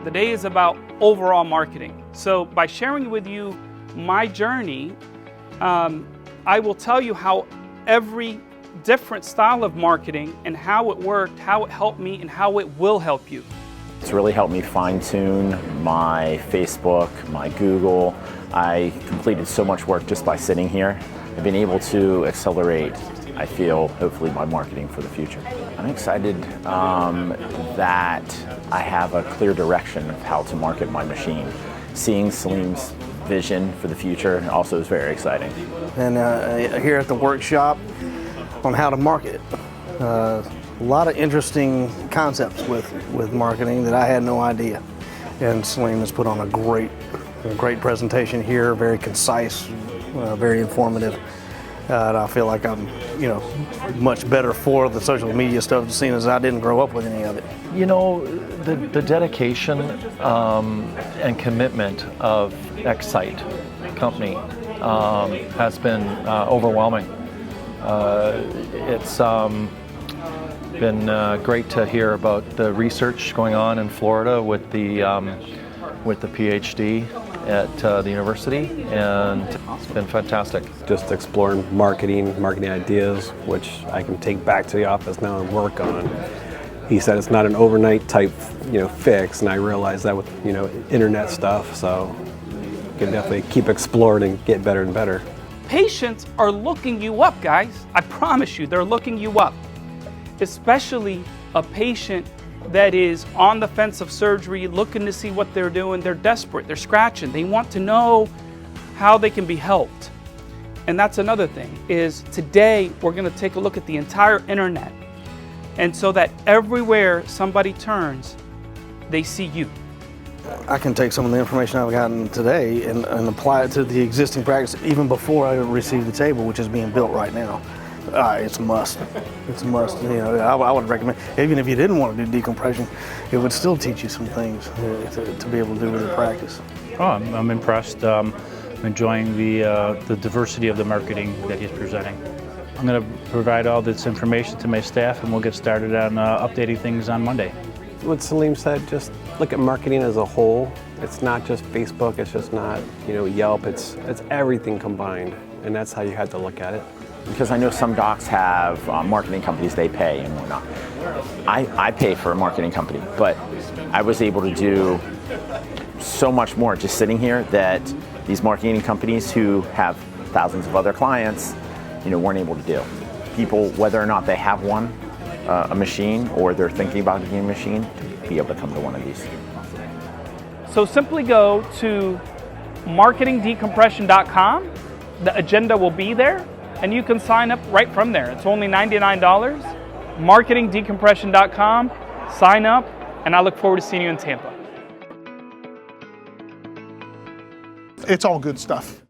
The day is about overall marketing. So by sharing with you my journey, I will tell you how every different style of marketing and how it worked, how it helped me, and how it will help you. It's really helped me fine-tune my Facebook, my Google. I completed so much work just by sitting here. I've been able to accelerate, I feel, hopefully my marketing for the future. I'm excited that I have a clear direction of how to market my machine. Seeing Salim's vision for the future also is very exciting. And here at the workshop on how to market. A lot of interesting concepts with marketing that I had no idea. And Salim has put on a great presentation here, very concise, very informative. And I feel like I'm, much better for the social media stuff, seeing as I didn't grow up with any of it. The dedication and commitment of Excite company has been overwhelming. It's been great to hear about the research going on in Florida with the PhD at the university, and it's been fantastic. Just exploring marketing ideas, which I can take back to the office now and work on. He said it's not an overnight type, fix, and I realized that with, internet stuff, so you can definitely keep exploring and get better and better. Patients are looking you up, guys. I promise you, they're looking you up. Especially a patient that is on the fence of surgery, looking to see what they're doing. They're desperate, they're scratching. They want to know how they can be helped. And that's another thing, is today we're gonna take a look at the entire internet. And so that everywhere somebody turns, they see you. I can take some of the information I've gotten today and apply it to the existing practice even before I receive the table, which is being built right now. It's a must. It's a must. I would recommend, even if you didn't want to do decompression, it would still teach you some things to be able to do with your practice. Oh, I'm impressed. I'm enjoying the diversity of the marketing that he's presenting. I'm going to provide all this information to my staff, and we'll get started on updating things on Monday. What Salim said, just look at marketing as a whole. It's not just Facebook, it's just not, Yelp, it's everything combined, and that's how you have to look at it. Because I know some docs have marketing companies they pay and whatnot. I pay for a marketing company, but I was able to do so much more just sitting here that these marketing companies who have thousands of other clients, weren't able to do. People, whether or not they have one, a machine, or they're thinking about getting a machine, to be able to come to one of these. So simply go to marketingdecompression.com. The agenda will be there, and you can sign up right from there. It's only $99. Marketingdecompression.com. Sign up, and I look forward to seeing you in Tampa. It's all good stuff.